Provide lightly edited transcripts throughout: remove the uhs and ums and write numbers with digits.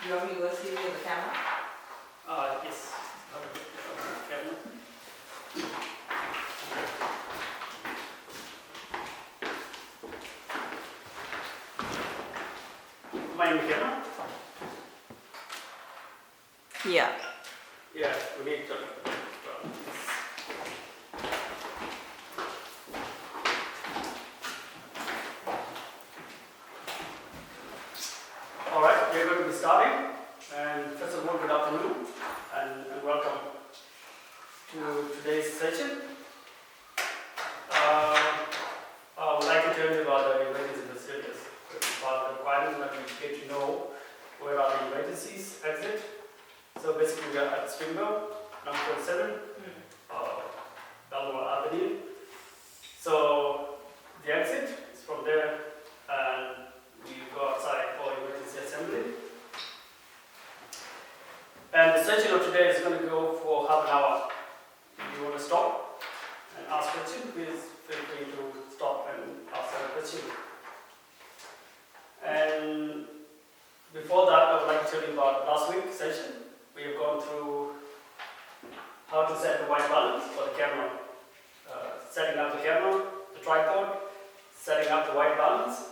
You want me to go see you with the camera? Yes. Camera. Mind the camera? Yeah. Yeah, we need to. All right, we're going to be starting. And first of all, good afternoon and welcome to today's session. I would like to tell you about the emergency procedures. Part of the requirement that we get to know where are the emergencies exit. So basically, we are at Springville, number 47, Balmoral Avenue. So the exit is from there, and we go outside for emergency assembly. And the session of today is going to go for half an hour. If you want to stop and ask questions, please feel free to stop and ask a question. And before that, I would like to tell you about last week's session. We have gone through how to set the white balance for the camera, setting up the camera, the tripod, setting up the white balance,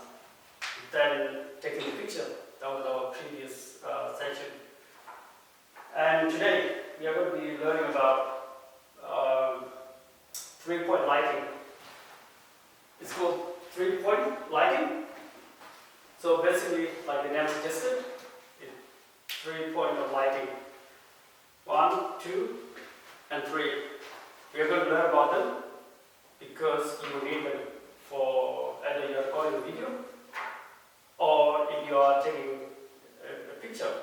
then taking the picture. That was our previous session. And today we are going to be learning about 3-point lighting. It's called 3-point lighting. So basically, like the name suggested, it's 3-point of lighting. 1, 2, and 3. We are going to learn about them because you will need them for either you are recording a video or if you are taking a picture.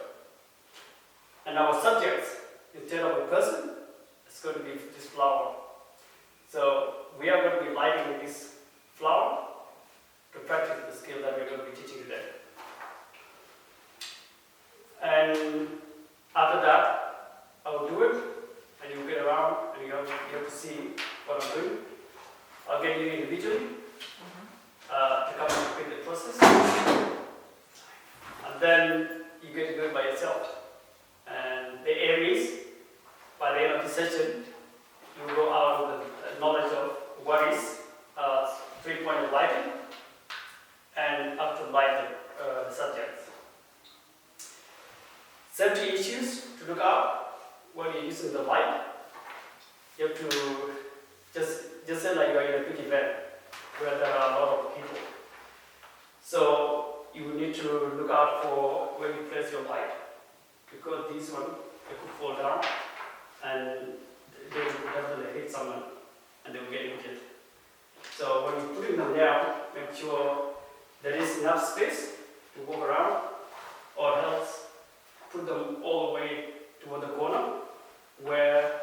And our subjects, instead of a person, it's going to be this flower. So we are going to be lighting this flower to practice the skill that we're going to be teaching today. And after that, I will do it, and you will get around, and you have to see what I'm doing. I'll get you individually to come and repeat the process, and then you get to do it by yourself. And the aim is, by the end of the session, you will go out with the knowledge of what is 3-point lighting and up to light the subjects. Safety issues to look out when you're using the light. You have to just say like you are in a big event where there are a lot of people. So you will need to look out for where you place your light, because these one they could fall down and they will definitely hit someone and they will get injured. So when you're putting them down, make sure there is enough space to walk around, or else put them all the way toward the corner where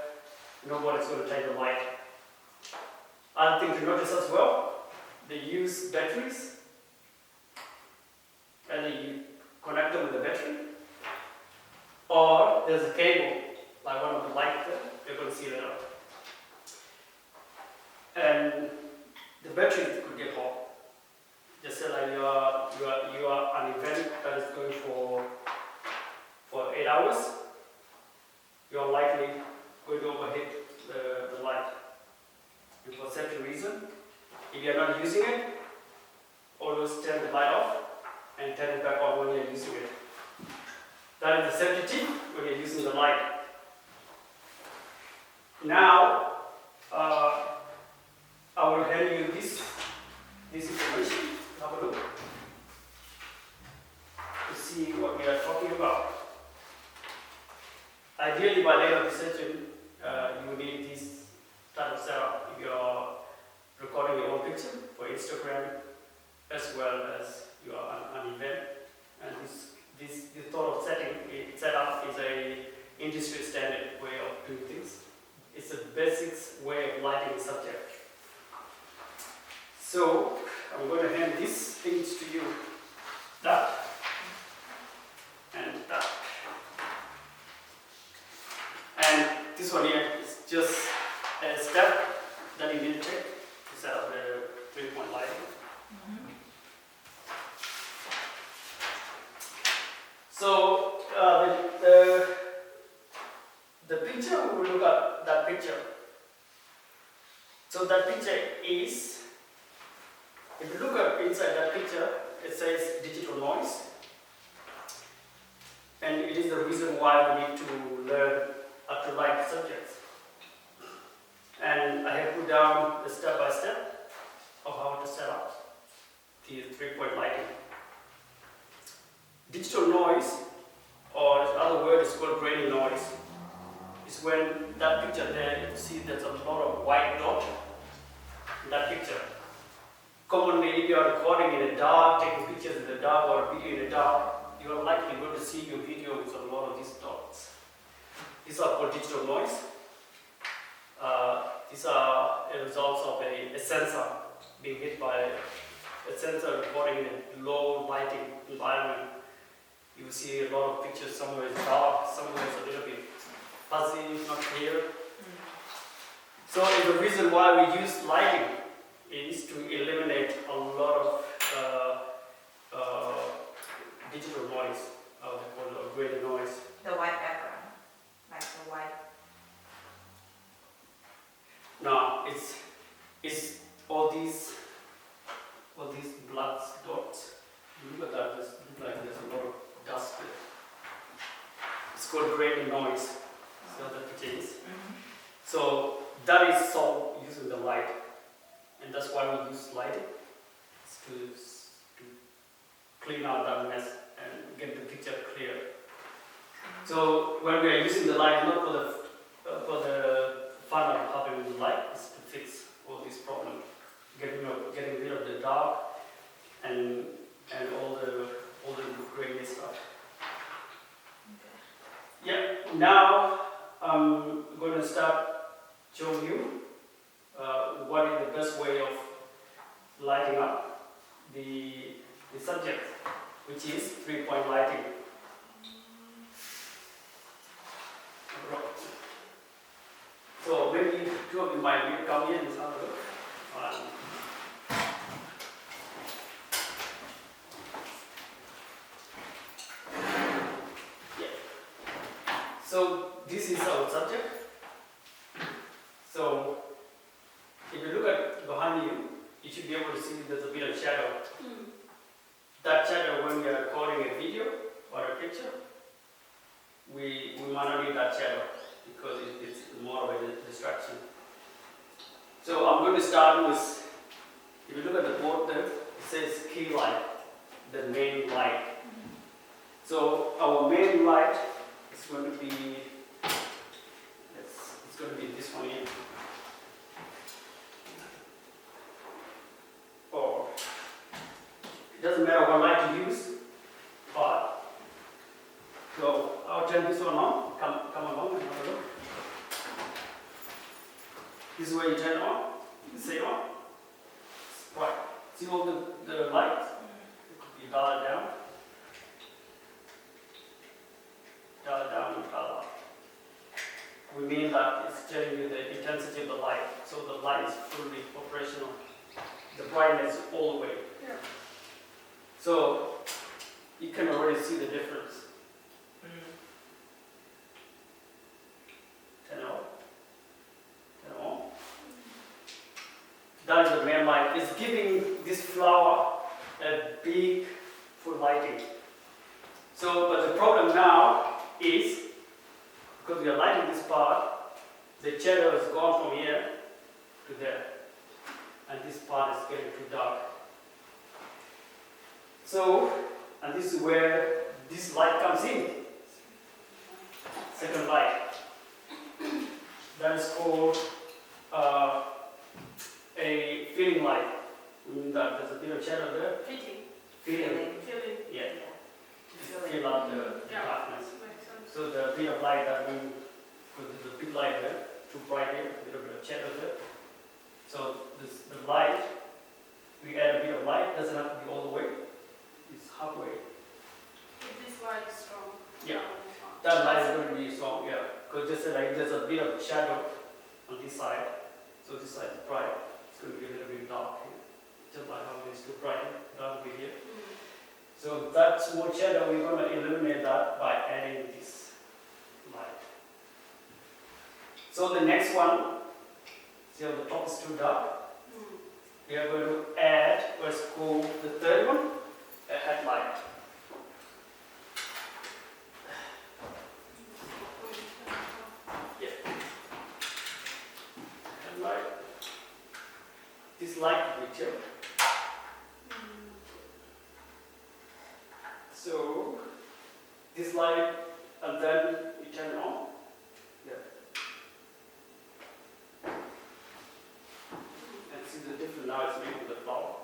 nobody's going to take the light. Other thing to notice as well, they use batteries, and you connect them with the battery, or there's a cable, like one of the lights there, you're going to see later. And the battery could get hot. Just say like you are an event that is going for 8 hours, you are likely going to overheat the light. And for safety reason, if you are not using it, always turn the light off and turn it back on when you are using it. That is the safety tip when you are using the light. Now, I will hand you this information. Have a look to see what we are talking about. Ideally, by the end of the session, you need this type of setup if you are recording your own picture for Instagram, as well as you are an event. And this sort of setup is a industry standard way of doing things. It's the basics way of lighting the subject. So I'm going to hand these things to you. That and that. And this one here is just a step that you need to take to set up the 3-point lighting. So picture, we will look at that picture. So that picture is, if you look at inside that picture, it says digital noise. And it is the reason why we need to learn how to light subjects. And I have put down the step-by-step of how to set up the 3-point lighting. Digital noise, or another word is called grainy noise, is when that picture there, you see there's a lot of white dot in that picture. Commonly, if you are recording in the dark, taking pictures in the dark or video in the dark, you are likely going to see your video with a lot of these dots. These are called digital noise. These are a result of a sensor being hit by a sensor recording in a low lighting environment. You will see a lot of pictures, somewhere it's dark, somewhere it's a little bit fuzzy, not clear. So the reason why we use lighting is to eliminate a lot of digital noise, or grainy noise. The white background, like the white. Now it's all these black dots. Look at that. It looks like there's a lot of dust there. It's called grainy noise. So that it is. So that is solved using the light, and that's why we use lighting, to clean out that mess and get the picture clear. So when we are using the light, not for the fun of having the light, is to fix all these problems, getting rid of the dark and all the grainy stuff. Yeah. Now I'm going to start showing you what is the best way of lighting up the subject, which is 3-point lighting. So maybe two of you might come here and have a look. So this is our subject. So if you look at behind you, you should be able to see there's a bit of shadow. That shadow, when we are recording a video or a picture, we might not need that shadow because it's more of a distraction. So I'm going to start with, if you look at the board there, it says key light, the main light. So our main light is going to be, it's going to be this one here. Or, it doesn't matter what light you use, but, so I'll turn this one on, come along and have a look. This is where you turn it on, say on. Right. See all the lights? You dial it down. Dial it down and dial up. We mean that it's telling you the intensity of the light. So the light is fully operational. The brightness all the way. Yeah. So you can already see the difference. Turn it on. Turn it on. That is the main light. It's giving this flower a big full lighting. So, but the problem now is, because we are lighting this part, the shadow has gone from here to there. And this part is getting too dark. So, and this is where this light comes in. Second light. That is called a filling light. Meaning that there's a bit of shadow there. Filling. Yeah. Fill out the darkness. So the bit of light that we, because there's a big light there, too bright here, a little bit of shadow there. So the light, we add a bit of light, doesn't have to be all the way, it's halfway. This light is strong. Yeah, that light is going to be strong, yeah. Because just like there's a bit of shadow on this side, so this side is bright, it's going to be a little bit dark here. Just like how it is too bright, dark over here. So that small shadow, we're going to eliminate that by adding this light. So the next one, see how the top is too dark? Mm. We are going to add, let's go the third one, a headlight. Headlight. This light picture. Mm. So this light, and then we turn it on. And see the different now it's made with the flower.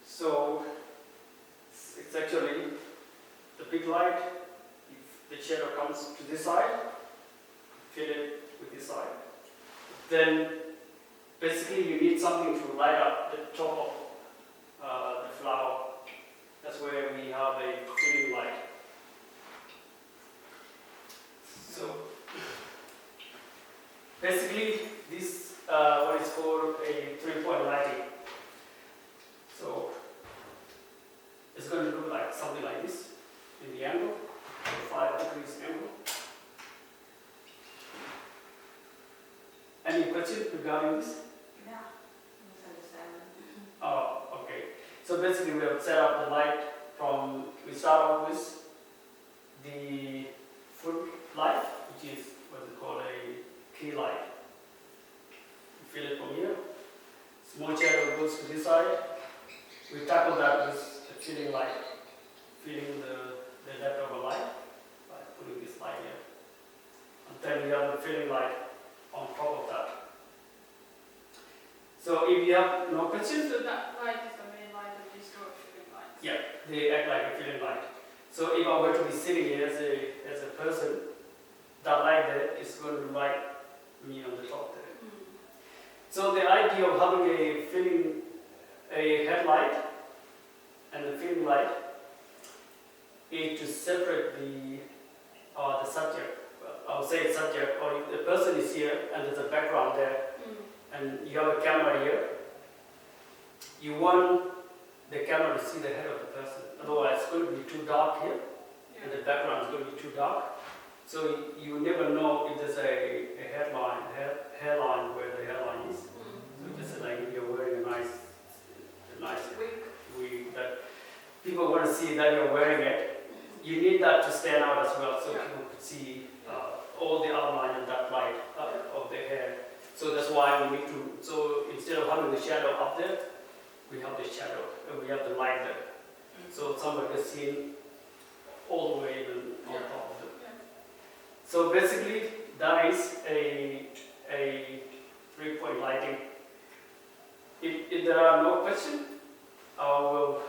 So it's actually the big light. If the shadow comes to this side, fill it with this side. Then basically you need something to light up the top of the flower. That's where we have a filling light. So basically this what is called a 3-point lighting. So it's going to look like something like this in the angle, 5 degrees angle. Any questions regarding this? No, misunderstanding. Oh, okay. So basically we have set up the light from, we start off with the foot light, which is what is called a key light. You feel it from here. Small shadow goes to this side. We tackle that with the filling light, filling the depth of a light by putting this light here. And then we have the filling light on top of that. So if you have no questions, So that light is the main light of these door filling lights? yeah, they act like a filling light. So if I were to be sitting here as a person, that light there is going to light me on the top there. Mm. So the idea of having a headlight and a filling light is to separate the subject. Well, I would say subject, or if the person is here and there's a background there, Mm. and you have a camera here. You want the camera to see the head of the person. Otherwise, it's going to be too dark here, and the background is going to be too dark. So you never know if there's a hairline where the hairline is. So just like if you're wearing a nice wig that people want to see that you're wearing it, you need that to stand out as well, so Yeah. people could see all the outline of that light of the hair. So that's why we need to. So instead of having the shadow up there, we have the shadow and we have the light there. So somebody can see all the way even on top of it. Yeah. So basically, that is a 3-point lighting. If there are no questions, I will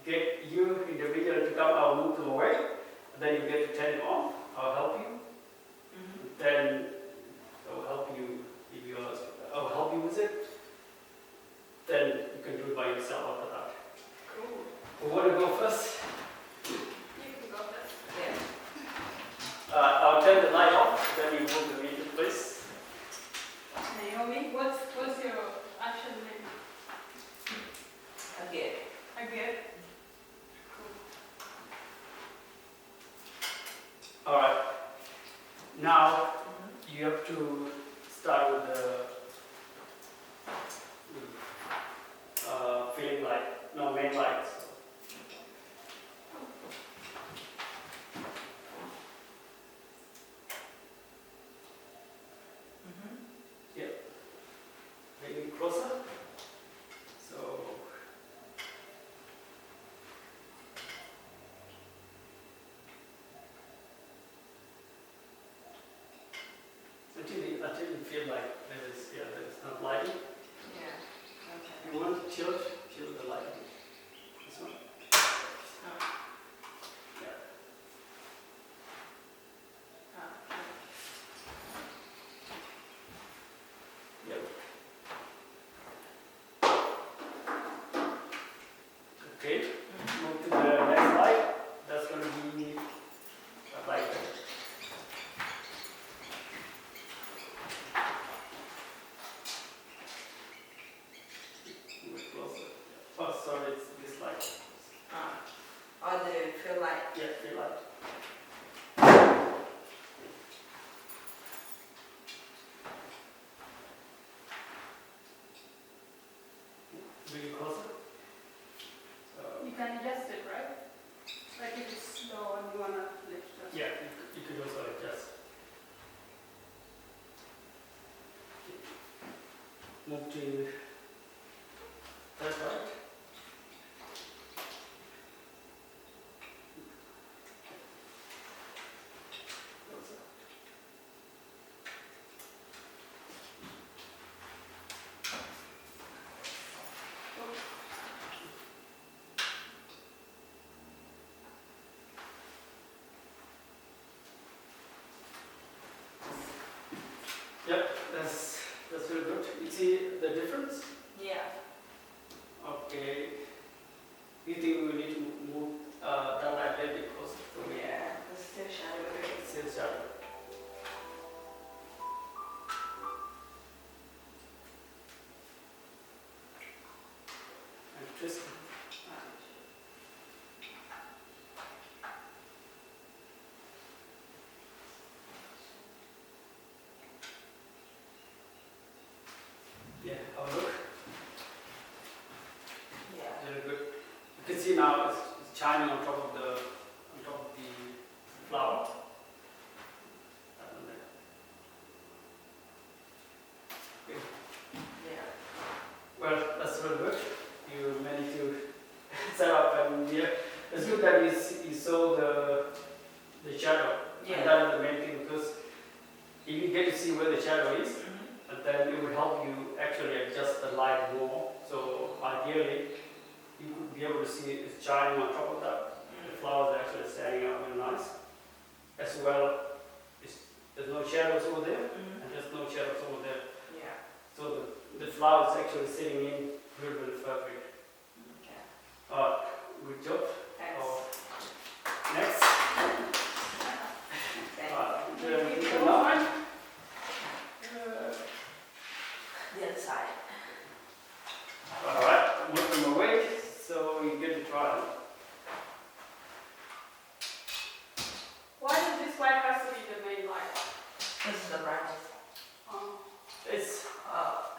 get you individually to come. I will move them away. Then you get to turn it on. I'll help you. Then I will help you if you are. I will help you with it. Then you can do it by yourself after that. Cool. Who want to go first? You can go first. Yeah. I'll turn the light off. Then you move the meter, please. Naomi, what's your actual name? Again. Again? Cool. All right. Now you have to start with the filling light, no main lights. Maybe closer. So until you feel like there is not lighting. Yeah. Okay. You want to tilt the lighting. This one. Yeah. Yep. Okay. Move to the next light. That's going to be a light. Move it closer. Oh, sorry. move to that right. Yep, that's really good. You see the difference? Yeah. Okay. You think we need to move that light a bit closer to me? Yeah, the still shadow. Still shadow. And twist. Yeah, have a look. Yeah. Very good. You can see now it's shining on top of the flower. Okay. Yeah. Well, that's really good. You managed to set up, and yeah, it's good that you saw the shadow. Yeah. And that is the main thing, because if you get to see where the shadow is, Mm-hmm. and then it will help you actually adjust the light more. So ideally, you could be able to see it shining on top of that. The flowers are actually standing out really nice. As well, there's no shadows over there, Mm-hmm. and there's no shadows over there. Yeah. So the flowers actually sitting in really, really perfect. Okay. Good job. Thanks. Next. Thank you. The now. The other side. Alright, move them away so you get to try them. Why does this light has to be the main light? This is the brightest. It's, Oh,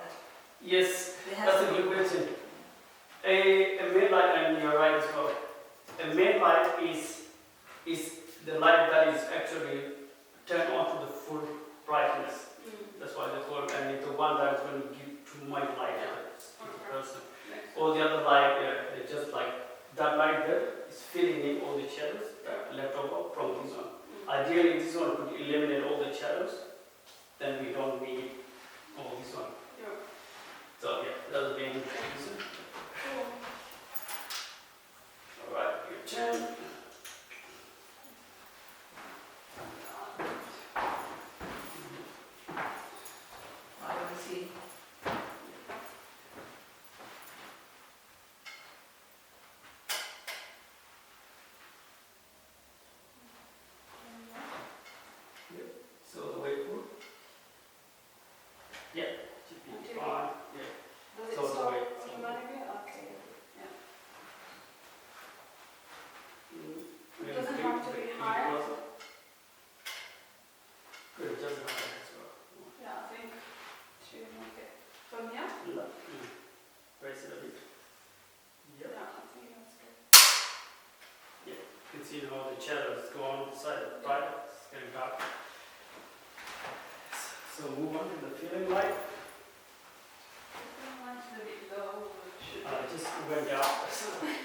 yes, it has that's a to good be. question. A main light, and you're right as well. A main light is the light that is actually turned on to the full brightness. That's why they call it, and it's the one that is going to give too much light to the person. All the other light, it's just like that light there is filling in all the shadows that left over from this one. Ideally, this one could eliminate all the shadows, then we don't need all this one. Yeah. So yeah, that's the main reason. Cool. Alright, your turn. I want to see. So the way forward. Yeah, should be Okay. fine. Yeah. Does it So the stop way- automatically? Okay. Maybe Doesn't bring- have to be bring it higher? closer. Good, it doesn't have that as well. Yeah, I think should make it from here. Raise it a bit. Yep. Yeah, I think that's good. You can see how the shadows go on the side, right? It's getting dark. So move on to the feeling light. The light's a bit low. It should Just went down. Is that right?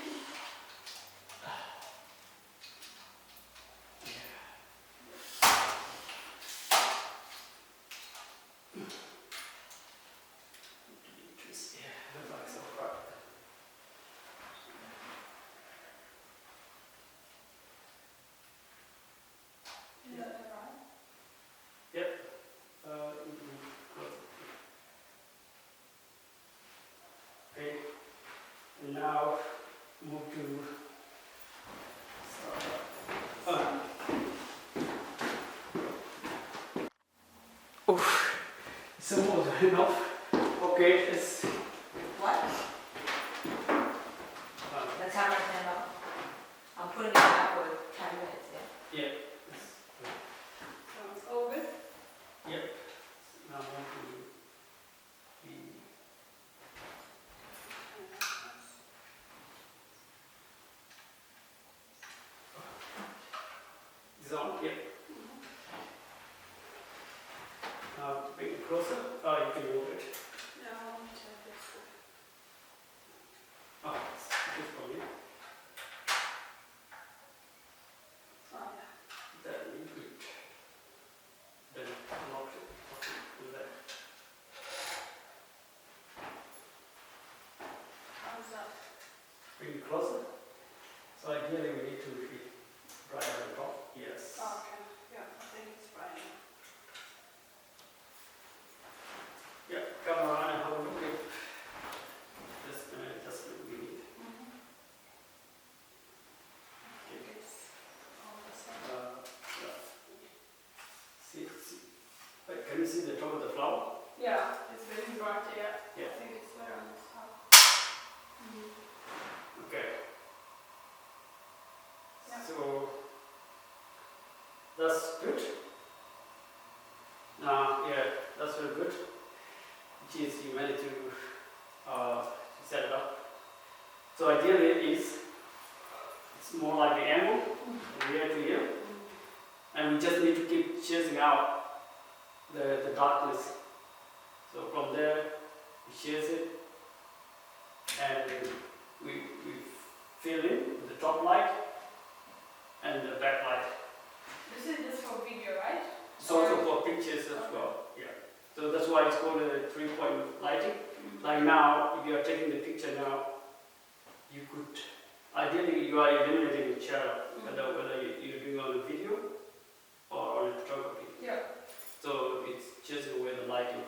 Okay, and now move to some more enough. Okay, it's What? The camera turned off. I'm putting it back for 10 minutes, yeah? yeah. So it's all good? Now move to the zone. Yeah. Now bring it closer. You can move it. Yeah. closer. So ideally we need to be right on the top. Yes. Oh, okay. Yeah, I think it's fine. Yeah, come around and have a look at this adjustment we need. It's all the same. Yeah. See, wait, can you see the top of the flower? Yeah, it's very bright, yeah. Yeah. I think it's better on this side. Okay. Yeah. So that's good. Yeah, that's very good. Which is you managed to set it up. So ideally it's more like an angle year to year, and we just need to keep chasing out the darkness. So from there we chase it, and we fill in the top light and the back light. This is just for video, right? It's also for pictures as well. Yeah. So that's why it's called a 3-point lighting. Like now, if you are taking the picture now, you could ideally you are eliminating the shadow, whether you're doing on a video or on a photography. Yeah. So it's chasing away the lighting,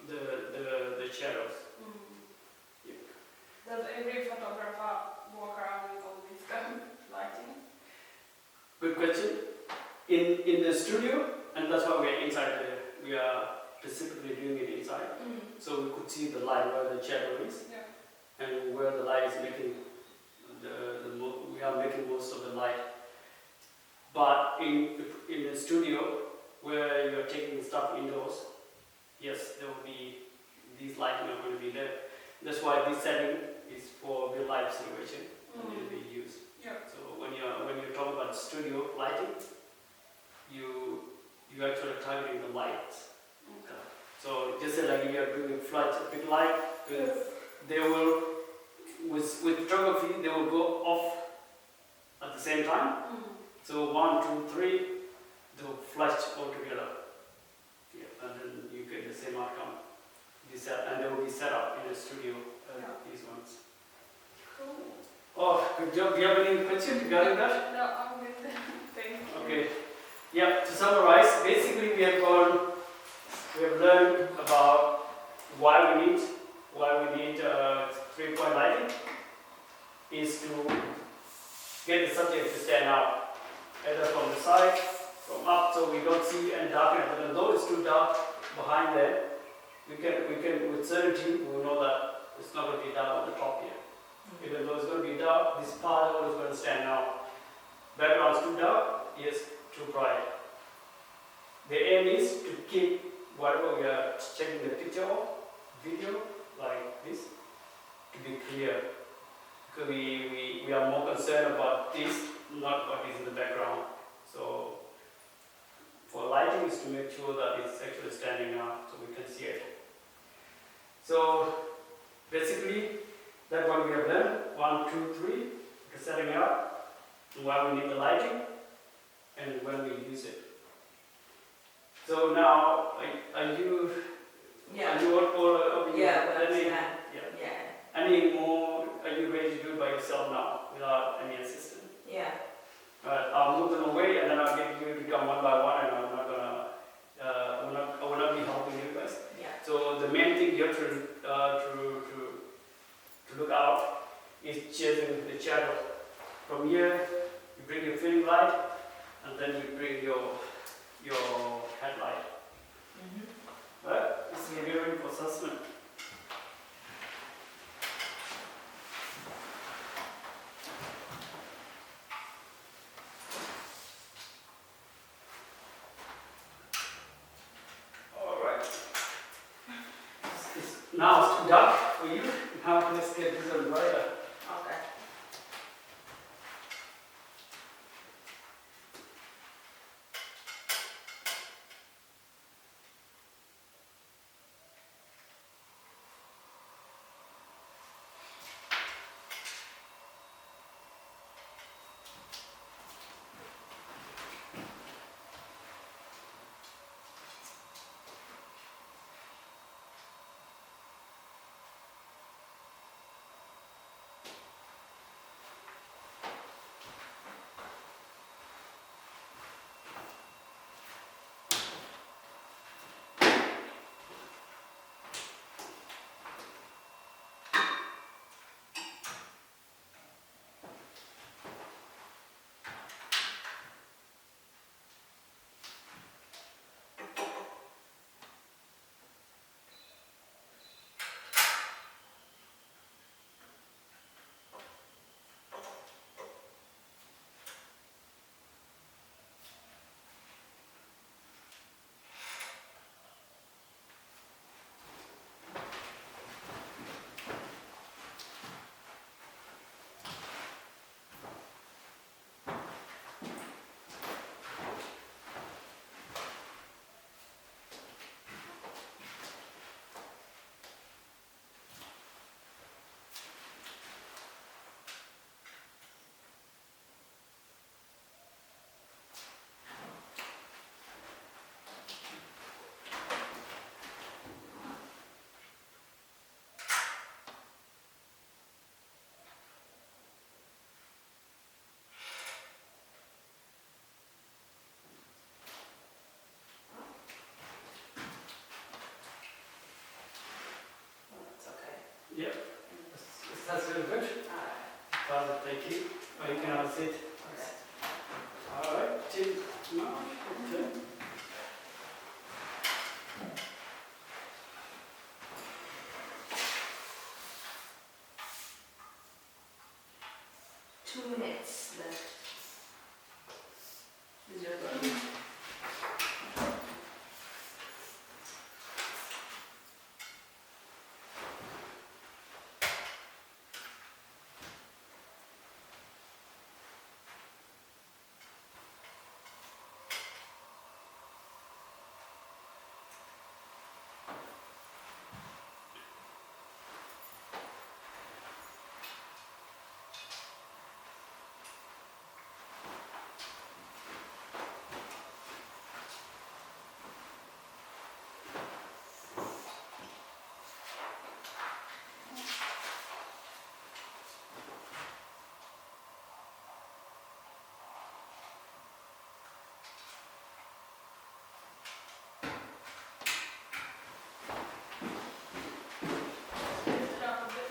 the shadows. Yeah. Does every photographer walk around with all this kind of lighting? Good question. In the studio, and that's why we are inside. We are specifically doing it inside, so we could see the light where the shadow is, Yeah. and where the light is making we are making most of the light. But in the studio where you are taking stuff indoors, yes, there will be these lighting are going to be there. That's why this setting is for real life situation and it will be used. Yeah. So when you're talking about studio lighting, you actually targeting the lights. Okay. So just say like you are doing a flash, a big light, they will with photography they will go off at the same time. So 1, 2, 3, they will flash all together. Yeah, and then you get the same outcome. And they will be set up in the studio. These ones. Cool. Oh, good job. Do you have any questions regarding that? No, I'm with them. Thank you. Okay. Yeah, to summarize, basically we have learned about why we need 3-point lighting is to get the subject to stand out, either from the side, from up, so we don't see and darken it. But although it's too dark behind there, we can with certainty we will know that it's not going to be dark on the top here. Even though it's going to be dark, this part is going to stand out. Background's too dark, yes, too bright. The aim is to keep whatever we are checking the picture of, video, like this, to be clear. Because we are more concerned about this, not what is in the background. So for lighting is to make sure that it's actually standing out so we can see it. So basically, that's what we have learned. 1, 2, 3, the setting up, why we need the lighting, and when we use it. So now, are you all Yeah, we any, understand. yeah. Yeah. Any more, are you ready to do it by yourself now, without any assistant? Yeah. I'll move them away, and then I'll get you to come one by one, and I'm not gonna, I will not be helping you guys. Yeah. So the main thing you have to look out is chasing the shadow. From here, you bring your filling light, and then you bring your headlight. Right? This is very ready for assessment. All right. Now it's too dark for you. Now let's get this a little brighter. Okay. Yeah, that's really good. Father, thank you. Oh, you can have a seat. All right, Jim. No, okay. 2 minutes left. Is your turn? Lift it up a bit.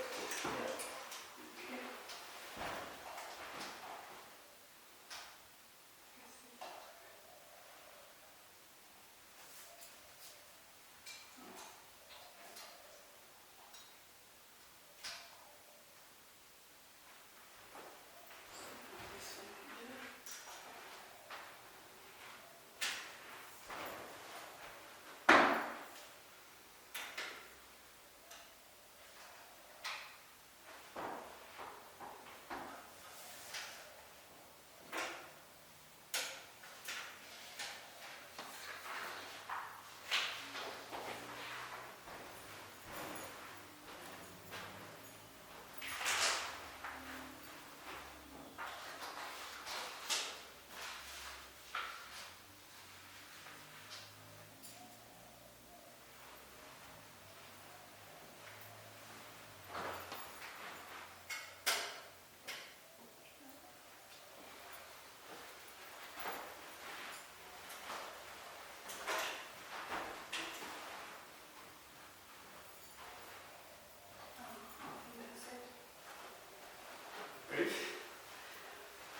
Great.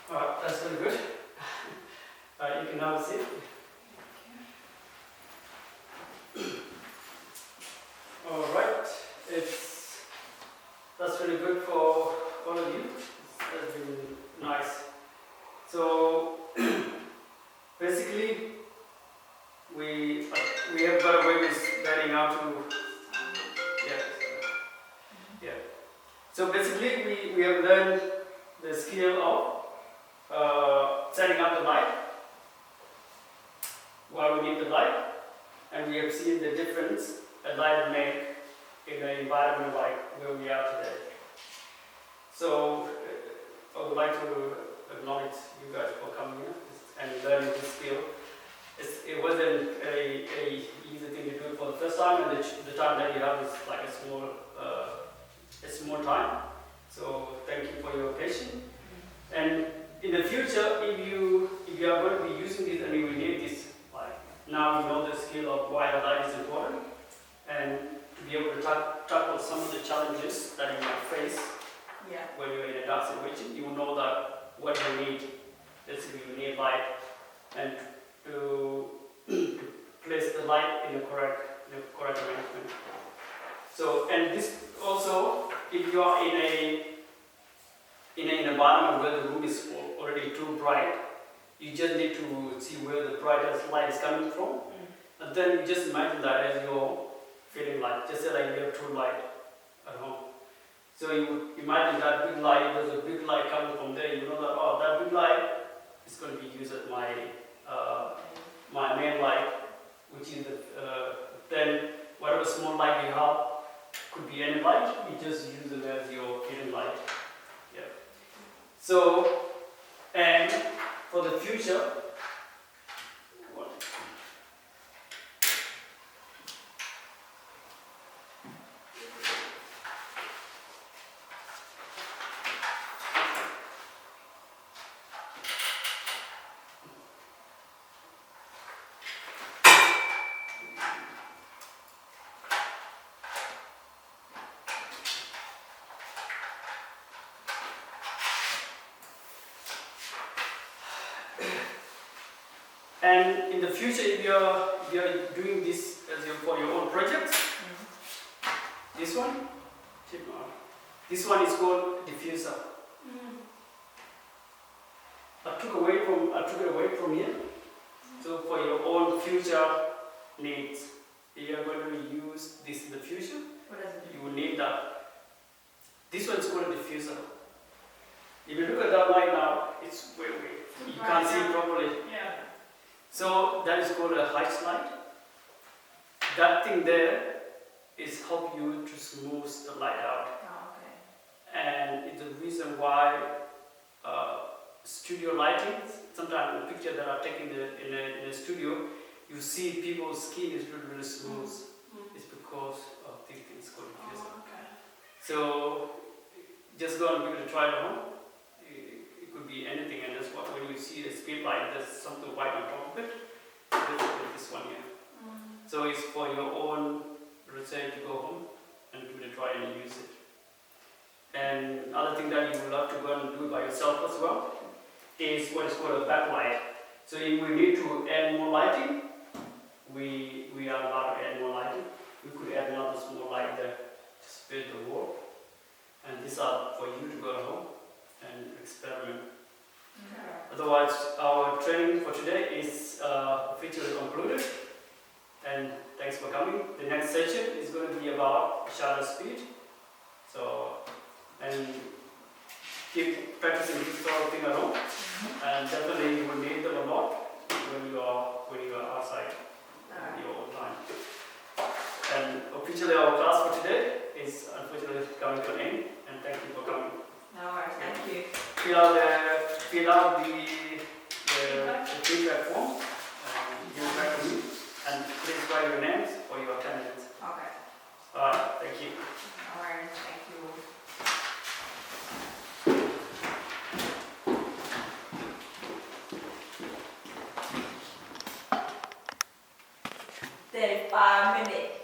All right, that's very good. You can have a seat. All right, that's really good for all of you. That's been nice. So basically, we have got away with learning how to yeah. So basically, we have learned the skill of setting up the light. Why we need the light, and we have seen the difference a light will make in an environment like where we are today. So I would like to acknowledge you guys for coming here and learning this skill. It wasn't a easy thing to do it for the first time, and the time that you have is like a small time. So thank you for your patience. And in the future, if you are going to be using this and you will need this, like now you know the skill of why the light is important, and to be able to tackle some of the challenges that you might face Yeah. when you're in a dark situation, you will know that what you need. Basically, you need light, and to place the light in the correct arrangement. So, and this also, if you are in an environment where the room is already too bright, you just need to see where the brightest light is coming from, and then you just imagine that as you're feeling like, just say like you have true light at home. So you imagine that big light, there's a big light coming from there, you know that, oh, that big light is going to be used as my main light, which is then whatever small light you have, could be any light, you just use it as your hidden light. Yeah. So, and for the future, And in the future, if you're doing this as for your own projects, this one is called diffuser. I took it away from here. So for your own future needs, if you're going to use this in the future, What does it do? you will need that. This one is called a diffuser. If you look at that light now, it's way. You can't see it properly. Yeah. So that is called a height light. That thing there is help you to smooth the light out. Oh, okay. And it's the reason why studio lighting, sometimes the picture that are taken in a studio, you see people's skin is really smooth. It's because of these things called diffuser. Oh, okay. So just go and give it a try at home. It could be anything, and that's what when you see a speed light, there's something white on top of it. This one here. So it's for your own research to go home and give it a try and use it. And other thing that you will have to go and do by yourself as well is what is called a backlight. So if we need to add more lighting, we are allowed to add more lighting. We could add another small light there to spread the wall. And these are for you to go home and experiment. Otherwise, our training for today is officially concluded. And thanks for coming. The next session is going to be about shutter speed. So, and keep practicing this sort of thing at home. And definitely you will need them a lot when you are outside in your own time. And officially our class for today is unfortunately coming to an end. And thank you for coming. No worries, thank you. Fill out the feedback form and give it back to me. And please write your names or your attendance. Okay. Alright, thank you. No worries, thank you. 35 minutes.